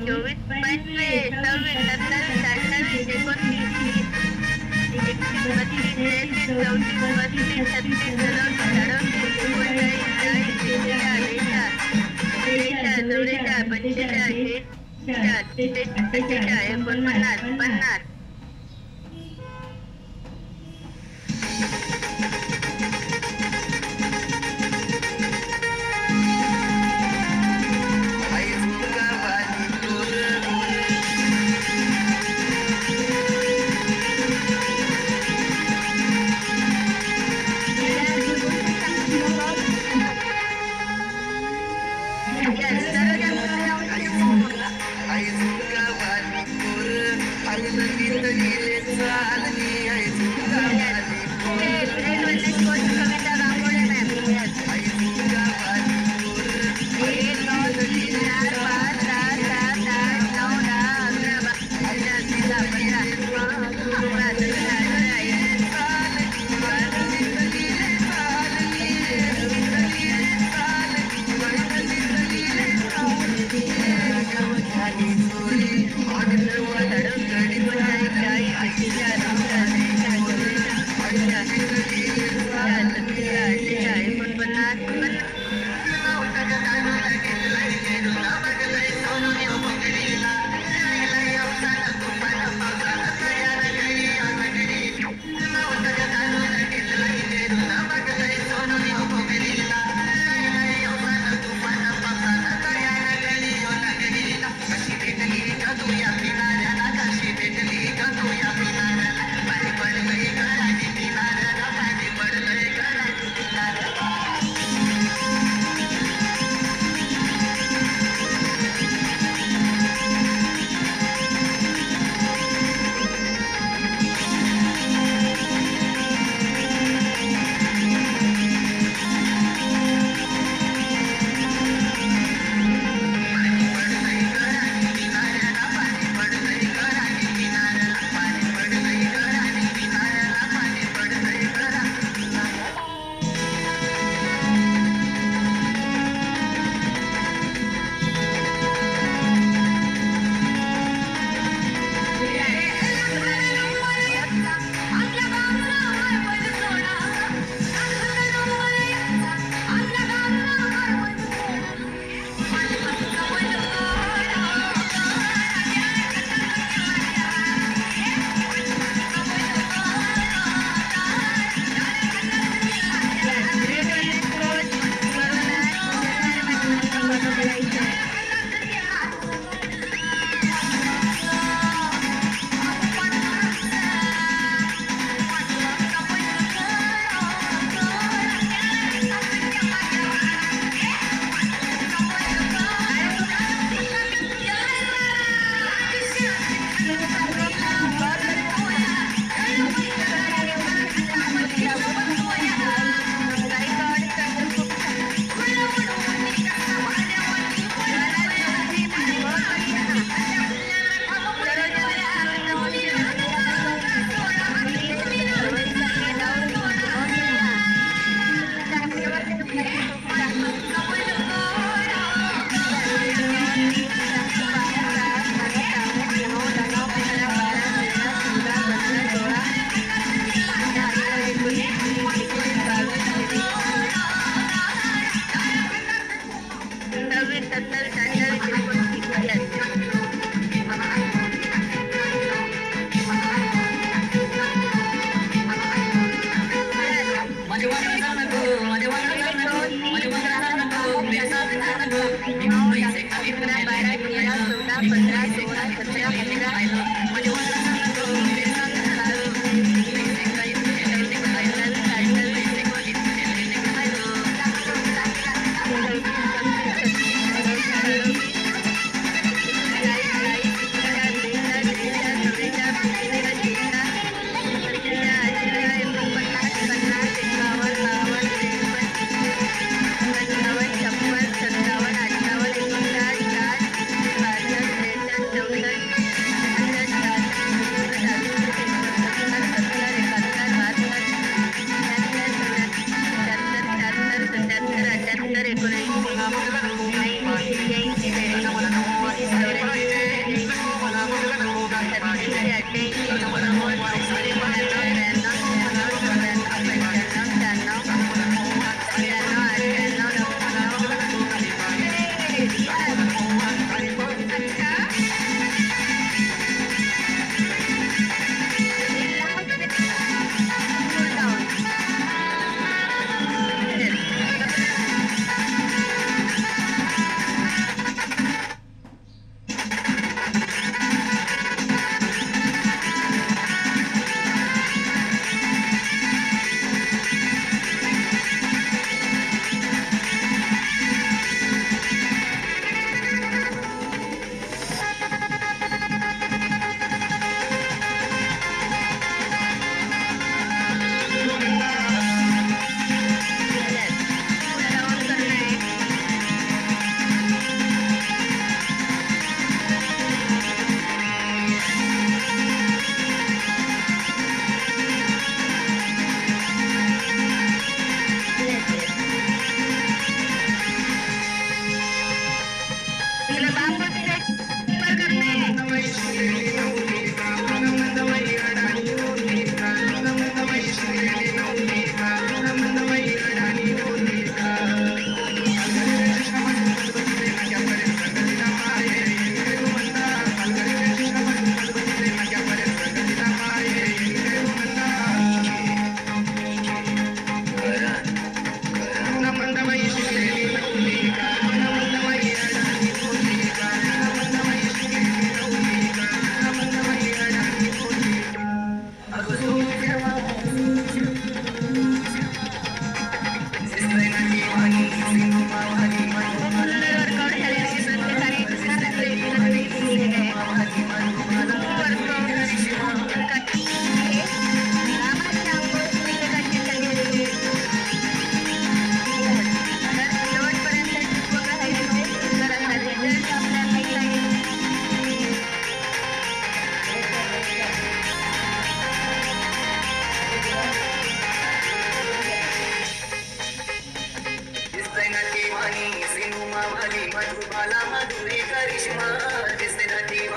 24, 25, 26, 27, 28, 29, 30, 31, 32, 33, 34, 35, 36, 37, 38, 39, 50.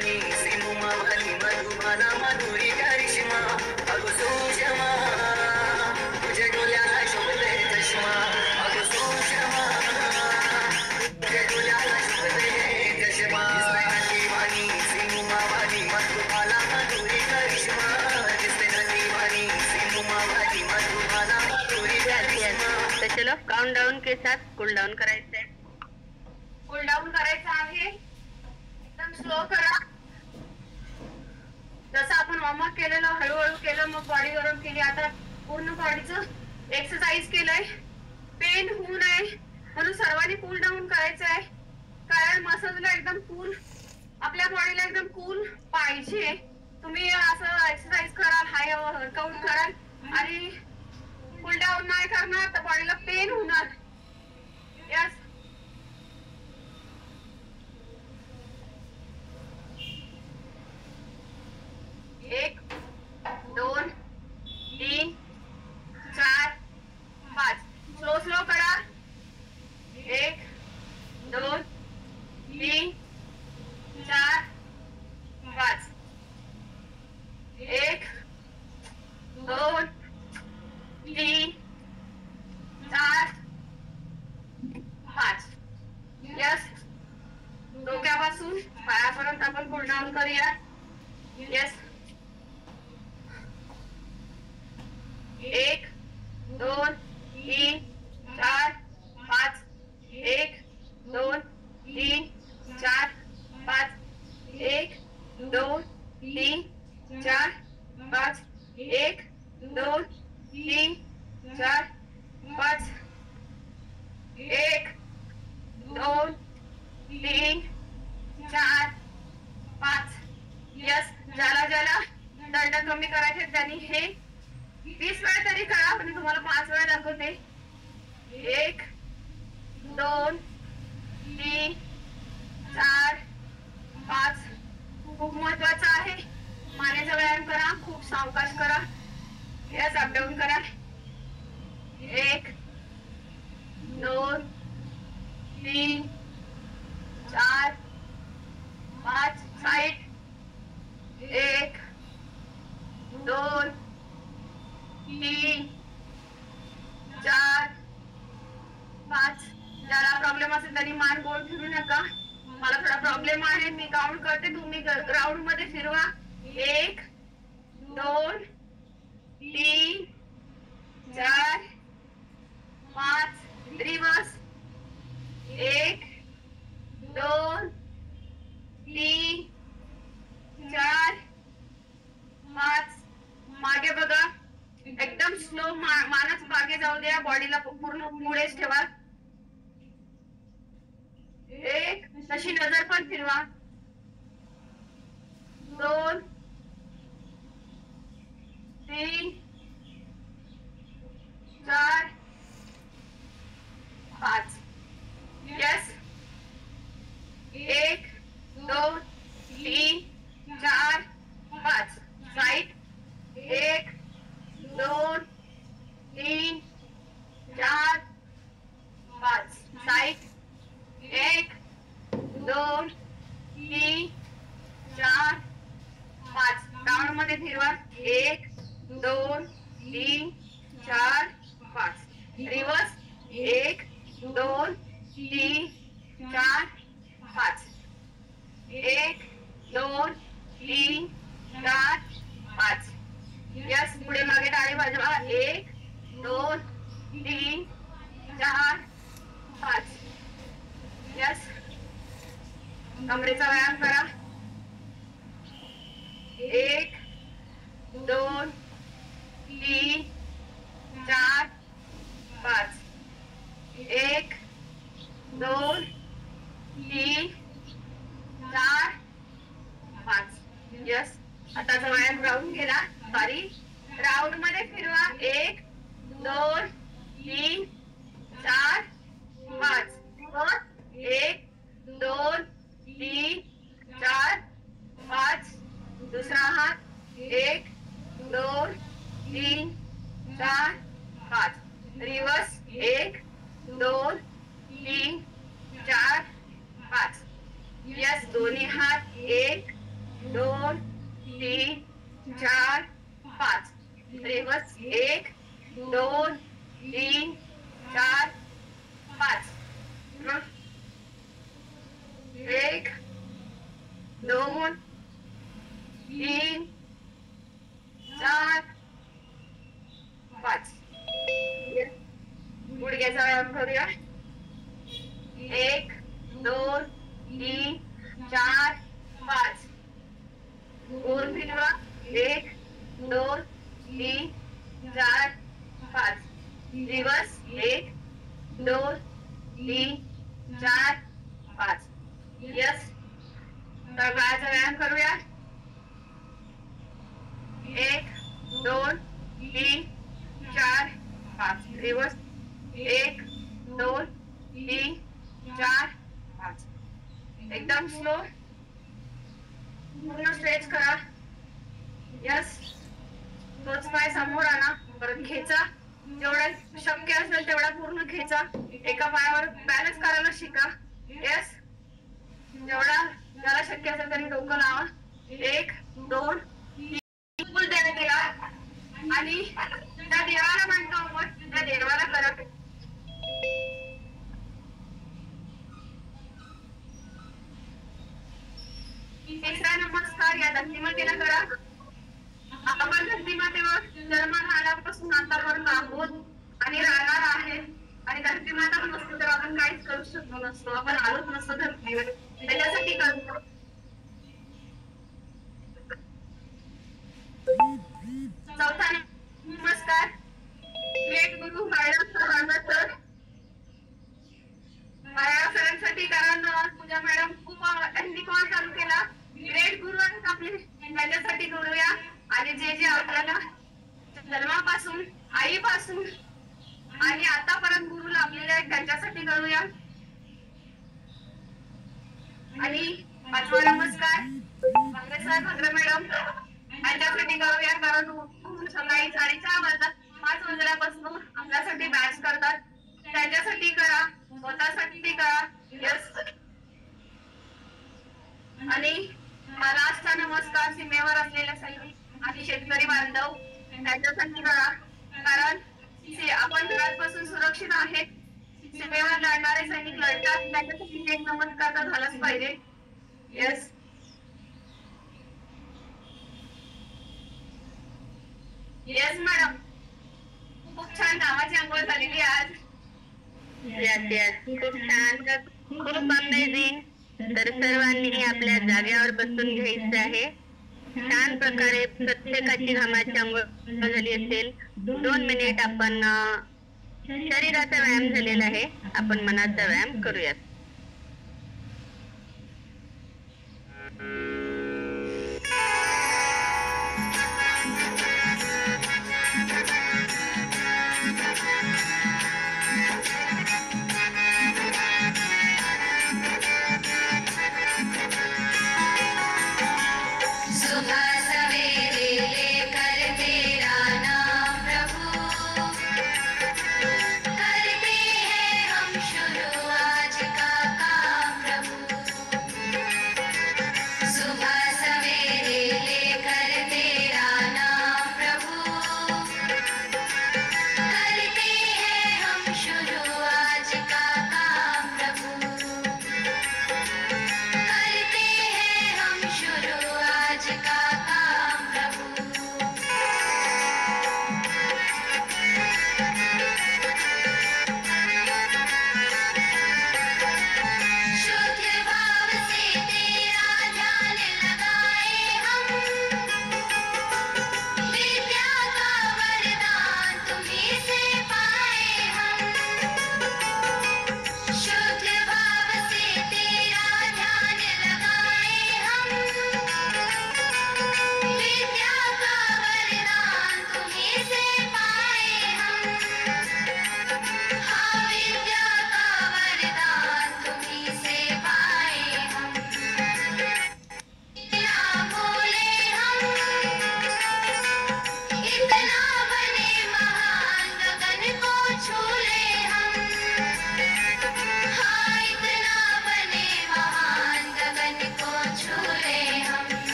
वाणी सिंधुमा वाली मधुबाला माधुरी करिश्मा अगं सुषमा तुझ्या डोळ्याला शोभते चष्मा अगं सुषमा तुझ्या डोळ्याला शोभते चष्मा दिसते वाणी सिंधुमा वाली मधुबाला माधुरी करिश्मा दिसते वाणी सिंधुमा वाली मधुबाला माधुरी करिश्मा। तो चलो काउंट डाउन के साथ कूल डाउन करायचं आहे। कूल डाउन करायचं आहे, एकदम स्लो करा। जसं आपण वॉर्मअप केलेलं हळूहळू केलं, मग बॉडी गरम केली, आता पूर्ण बॉडीचं एक्सरसाइज केलंय। पेन होऊ नये म्हणून सर्वांनी कूल डाऊन करायचं आहे, कारण मसल्सला एकदम कूल, आपल्या बॉडीला एकदम कूल पाहिजे। तुम्ही असं एक्सरसाइज कराल, हाय वर्कआउट कराल आणि कूल डाऊन नाही करणार तर बॉडीला पेन होणार। यस, एक, दोन, तीन, चार, पाच, स्लो स्लो करा। एक, दोन, तीन, चार, पाच, एक, दोन, तीन, चार, पाच। यस, डोक्यापासून पायापर्यंत आपण कूल डाऊन करूया। यस, एक, दोन, तीन, चार, पाच, एक, दोन, तीन, चार, पाच, एक, दोन, तीन, चार, पाच, एक, दोन, तीन, चार, पाच, एक, दोन, तीन, चार, पाच। यस, ज्याला ज्याला दंड कमी करायचे त्यांनी हे 20 वेळा तरी करा, पण तुम्हाला 5 वेळा दाखवते। एक, दोन, तीन, चार, पाच। खूप महत्वाचं आहे, मानेचा व्यायाम करा, खूप सावकाश करा। यस, अपडाऊन करा। एक, दोन, तीन, चार, पाच, साईड। एक, दोन, तीन, चार, पाच। ज्याला प्रॉब्लेम असेल त्यांनी मान गोल फिरू नका। मला थोडा प्रॉब्लेम आहे, मी काउंट करते, तुम्ही राऊंड मध्ये फिरवा। एक, दोन, तीन, चार, पाच, रिवर्स। एक, दोन, तीन, चार, पाच। मागे बघा, एकदम स्लो, मानच मागे जाऊ द्या, बॉडीला पूर्ण पुढेच ठेवा। एक, तशी नजर पण फिरवा। दोन, तीन, चार, पाच। यस, एक, दोन, तीन, चार, पाच, साईड। एक, दोन, तीन, चार, पाच, साईड। एक, दोन, तीन, चार, पाच। राऊंड मध्ये फिरवा। एक, दोन, तीन, चार, पाच, रिवर्स। एक, दोन, तीन, चार, पाच, एक, दोन, तीन, चार, पाच। यस, पुढे मागे टाळी वाजवा। एक, दोन, तीन, चार, पाच। यस, कमरेचा व्यायाम करा। एक, दोन, तीन, चार, पाच, एक, दोन, तीन, चार, पाच। यस, आताचा व्यायाम राऊंड गेला, सॉरी, राऊंड मध्ये फिरवा। एक, दोन, तीन, चार, पाच। एक, दोन, तीन, चार, पाच। दुसरा हात। एक, दोन, तीन, चार, पाच, रिवर्स। एक, दोन, तीन, चार, पाच। यस, दोन्ही हात। एक, 2 3 4 5. रिवर्स 1 2 3 4 5. 1 2 3 4 5. गुडघ्याचा व्यायाम करूया. 1 2 3 4 5. गोल फिरवा. 1 2 3 4 5. रिवर्स 1 2 3 4 5. यस. तळपायाचा व्यायाम करूया. 1 2 3 4 5. रिवर्स 1 2 3 4 5. एकदम स्लो. पूर्ण स्ट्रेच करा. यस. तोच पाय समोर आणा. परत खेचा. जेवढा शक्य असेल तेवढा पूर्ण खेचा. एका पायावर बॅलन्स करायला शिका. यस. जेवढा ज्याला शक्य असेल त्यांनी डोकं लावा. 1 2 3 फुल देणे केला आणि त्या देवाला म्हणतो आपण त्या देवाला करा. तिसरा नमस्कार या धरतीमातेला करा. आपण धरतीमातेवर जन्म झाल्यापासून आतापर्यंत आहोत आणि राहणार आहे आणि धरतीमाता नसतो तर आपण काहीच करू शकलो नसतो. आपण आलोच नसतो धरतीवर. त्याच्यासाठी करतो. चौथा नमस्कार ग्रेट गुरु सर सरांसाठी कारण पूजा मॅडम खूप त्यांनी कॉल चालू केला. ग्रेट गुरु आपले त्यांच्यासाठी करूया आणि जे जे आपल्याला जन्मापासून आईपासून आणि आतापर्यंत गुरु लाभलेले आहेत त्यांच्यासाठी करूया. आणि पाचवा नमस्कार भांगरे सर भांगरे मॅडम यांच्यासाठी करूया कारण सकाळी 4:30 वाजता 5 वाजल्यापासून आपल्यासाठी बॅच करतात. त्यांच्यासाठी करा. स्वतःसाठी करा. यस. आणि लास्टचा नमस्कार सीमेवर असलेल्या सैनिक आणि शेतकरी बांधव त्यांच्यासाठी करा कारण आपण घरापासून सुरक्षित आहेत. सीमेवर लढणारे सैनिक लढतात. त्यांच्यासाठी एक नमस्कार तर झालाच पाहिजे. यस. Yes madam. खूप छान नावाची अंघोळ झालेली आज. खूप छान. खूप अमेझिंग. तर सर्वांनी आपल्या जागेवर बसून घ्यायचं आहे. छान प्रकारे प्रत्येकाची घामाची अंघोळ झाली असेल. 2 मिनिट आपण शरीराचा व्यायाम झालेला आहे. आपण मनाचा व्यायाम करूयात. करते हैं हम शुरू आज का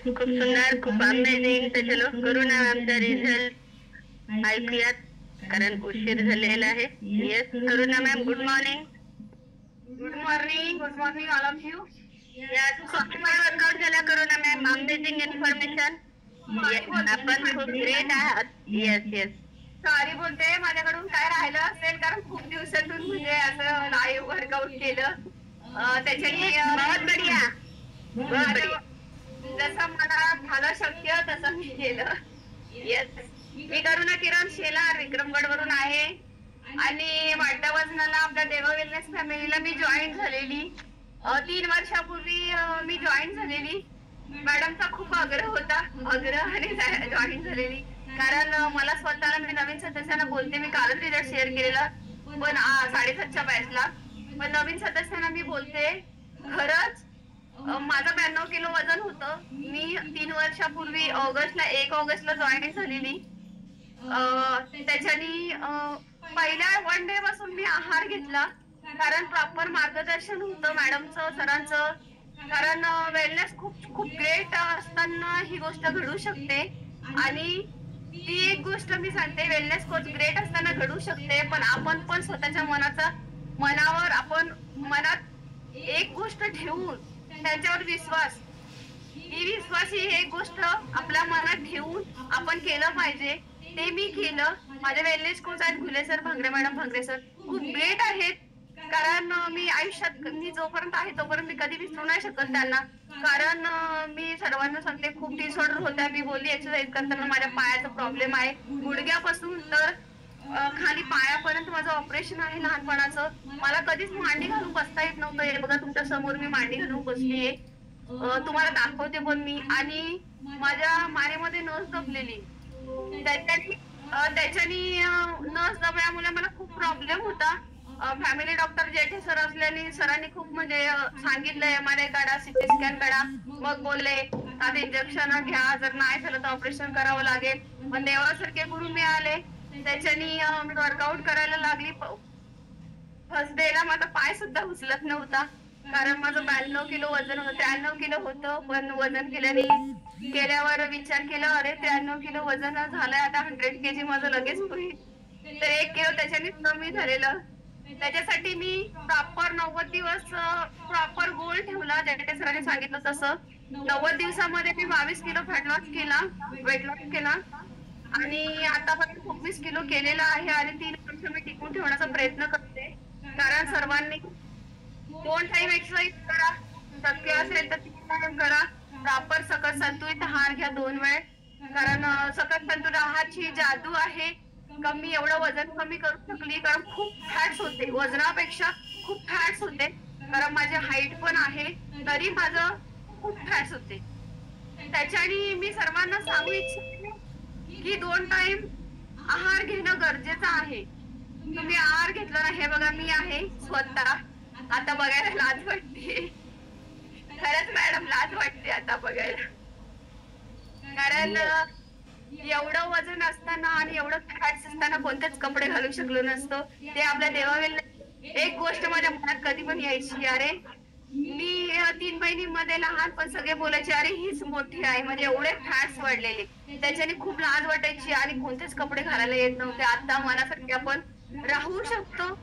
खूप सुंदर, खूप अमेझिंग. तर चलो करुणा मॅमचा रिझल्ट ऐकूयात कारण उशीर झालेला आहे. Yes Karuna ma'am, good morning. Good morning all of you. खूप छान वर्कआउट झाला करुणा मॅम, अमेझिंग इन्फॉर्मेशन. आपण खूप ग्रेट आहात. Yes yes. सॉरी बोलते, माझ्याकडून काय राहिलं असेल कारण खूप दिवसातून म्हणजे असं लाईव्ह वर्कआउट केलं. त्याच्याने बहुत बढिया, बहुत बढिया. जसं मला झालं शक्य तसं मी केलं. येस. मी करुणा किरण शेलार विक्रमगड वरून आहे आणि वाढत्या वजनाला आपल्या देवा वेलनेस फॅमिलीला मी जॉईन झालेली. 3 वर्षापूर्वी मी जॉईन झालेली. मॅडमचा खूप आग्रह होता, आणि जॉईन झालेली कारण मला स्वतःला, मी नवीन सदस्यांना बोलते, मी कालच रिझल्ट शेअर केलेला पण 7:30च्या बॅचला. पण नवीन सदस्यांना मी बोलते, खरंच माझं 92 किलो वजन होतं. मी 3 वर्षापूर्वी 1 ऑगस्टला जॉईन झालेली. त्याच्यानी पहिल्या 1 डे पासून मी आहार घेतला कारण प्रॉपर मार्गदर्शन होतं मॅडमचं, सरांचं. कारण वेलनेस खूप खूप ग्रेट असताना ही गोष्ट घडू शकते आणि ती एक गोष्ट मी सांगते, वेलनेस कोच ग्रेट असताना घडू शकते, पण आपण पण स्वतःच्या मनावर आपण मनात एक गोष्ट ठेवून त्याच्यावर विश्वास ही एक गोष्ट आपल्या मनात ठेवून आपण केलं पाहिजे. ते मी केलं. माझे वेलनेस कोच आहेत Ghule sir, Bhangre madam, Bhangre sir खूप ग्रेट आहेत. कारण मी आयुष्यात मी जोपर्यंत आहे तोपर्यंत मी कधी विसरू नाही शकत त्यांना. कारण मी सर्वांना सांगते, खूप डिसऑर्डर होत्या. मी बोलली एक्सरसाइज करताना माझ्या पायाचा प्रॉब्लेम आहे, गुडघ्यापासून तर खाली पायापर्यंत माझं ऑपरेशन आहे लहानपणाचं. मला कधीच मांडी घालून बसता येत नव्हतं. हे बघा तुमच्या समोर मी मांडी घालून बसलीये, तुम्हाला दाखवते पण मी. आणि माझ्या मानेमध्ये नस दबलेली, त्याच्यानी नस दबल्यामुळे मला खूप प्रॉब्लेम होता. फॅमिली डॉक्टर जेठे सर असल्याने सरांनी खूप म्हणजे सांगितलं MRI काढा, CT स्कॅन काढा. मग बोलले आता इंजेक्शन घ्या, जर नाही झालं तर ऑपरेशन करावं लागेल. पण देवासारखे गुरु मिळाले, त्याच्यानी मी वर्कआउट करायला लागली. फर्स्ट डेला माझा पाय सुद्धा उचलत नव्हता कारण माझं 92 किलो वजन होतं. 93 किलो होतं, पण वजन केल्यावर विचार केला, अरे 93 किलो वजन झालंय, आता 100 kg माझं लगेच होईल. तर 1 किलो त्याच्याने कमी झालेलं. त्याच्यासाठी मी प्रॉपर 90 दिवस प्रॉपर गोल ठेवला, जेठे सरांनी सांगितलं तसं. 90 दिवसामध्ये मी 22 किलो फॅट लॉस केला, वेट लॉस केला आणि आतापर्यंत 26 किलो केलेला आहे. आणि 3 वर्ष मी टिकून ठेवण्याचा प्रयत्न करते. कारण सर्वांनी 2 टाइम एक्सरसाइज करा, शक्य असेल तर 3 टाइम करा. प्रॉपर सकस संतुलित आहार घ्या 2 वेळ. कारण सकस संतुलित आहारची जादू आहे. कमी एवढं वजन कमी करू शकली कारण खूप फॅट्स होते, वजनापेक्षा खूप फॅट्स होते. कारण माझी हाईट पण आहे तरी माझं खूप फॅट्स होते. त्याच्यानी मी सर्वांना सांगू इच्छिते की 2 टाइम आहार घेणं गरजेचं आहे. तुम्ही आहार घेतला ना, हे बघा मी आहे स्वतः, आता बघायला लाज वाटते. खरंच मॅडम लाज वाटते आता बघायला. कारण एवढं वजन असताना आणि एवढं फॅट्स असताना कोणतेच कपडे घालू शकलो नसतो. ते आपल्या देवावेल. एक गोष्ट माझ्या मनात कधी पण यायची, अरे मी 3 बहिणींमध्ये लहान, पण सगळे बोलायचे अरे हीच मोठी आहे, म्हणजे एवढे फॅट्स वाढलेले. त्याच्याने खूप लाज वाटायची आणि कोणतेच कपडे घालायला येत नव्हते. आता मनासारखे आपण राहू शकतो,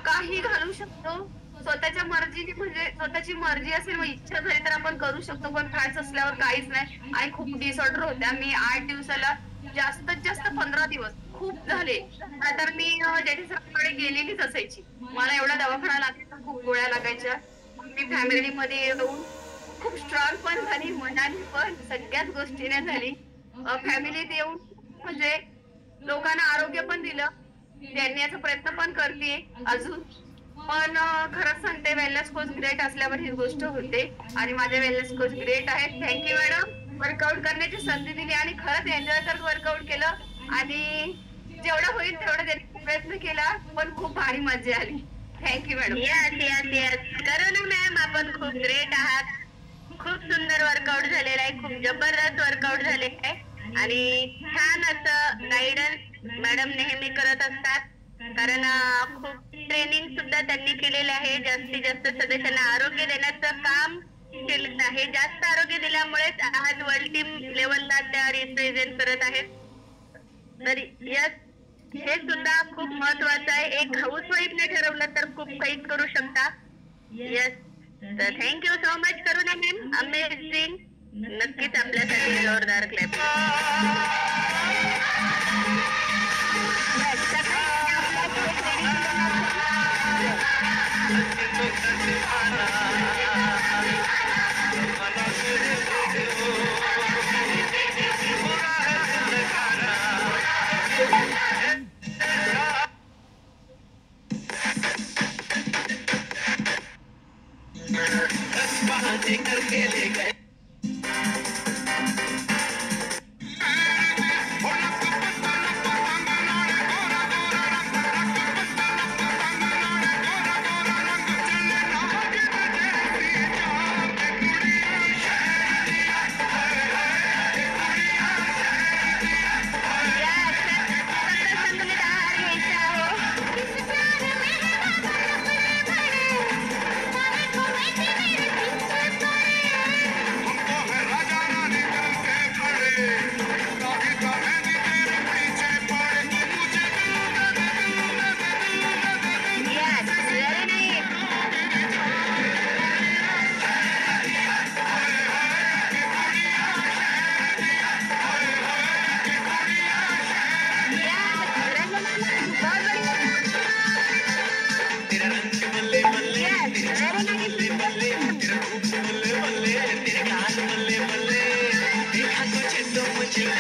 काही घालू शकतो स्वतःच्या मर्जीने. म्हणजे स्वतःची मर्जी असेल मग इच्छा झाली तर आपण करू शकतो, पण फॅट्स असल्यावर काहीच नाही. आणि खूप डिसऑर्डर होत्या. मी 8 दिवसाला जास्तीत जास्त 15 दिवस खूप झाले तर मी जेठी सरांकडे गेलेलीच असायची. मला एवढा दवाखाना लागायचा, खूप गोळ्या लागायच्या. मी फॅमिली मध्ये येऊन खूप स्ट्रॉंग पण झाली, मनाने पण सगळ्याच गोष्टीने झाली. फॅमिलीत येऊन म्हणजे लोकांना आरोग्य पण दिलं, त्यांनी याचा प्रयत्न पण करते अजून. पण खरंच सांगते, वेलनेस कोच ग्रेट असल्यावर ही गोष्ट होते आणि माझे वेलनेस कोच ग्रेट आहेत. थँक्यू मॅडम, वर्कआउट करण्याची संधी दिली आणि खरंच एन्जॉय करत वर्कआउट केलं आणि जेवढं होईल तेवढं देण्याचा प्रयत्न केला, पण खूप भारी मजा आली. Thank you madam. करुणा मॅम, आपण खूप ग्रेट आहात. खूप सुंदर वर्कआउट झालेला आहे, खूप जबरदस्त वर्कआउट झालेला आहे आणि छान असं गायडन्स मॅडम नेहमी करत असतात. कारण खूप ट्रेनिंग सुद्धा त्यांनी केलेले आहे. जास्तीत जास्त सदस्यांना आरोग्य देण्याचं काम केलेलं आहे. जास्त आरोग्य दिल्यामुळेच आज वर्ल्ड टीम लेवलला त्या रिप्रेझेंट करत आहेत. तर यस, हे सुद्धा खूप महत्वाचं आहे. एक हाऊसवाईफने ठरवलं तर खूप काही करू शकता. यस, तर थँक्यू सो मच करुणा मॅम, अमेझिंग. नक्कीच आपल्यासाठी जोरदार क्लॅप. करके ले गए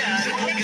Yeah.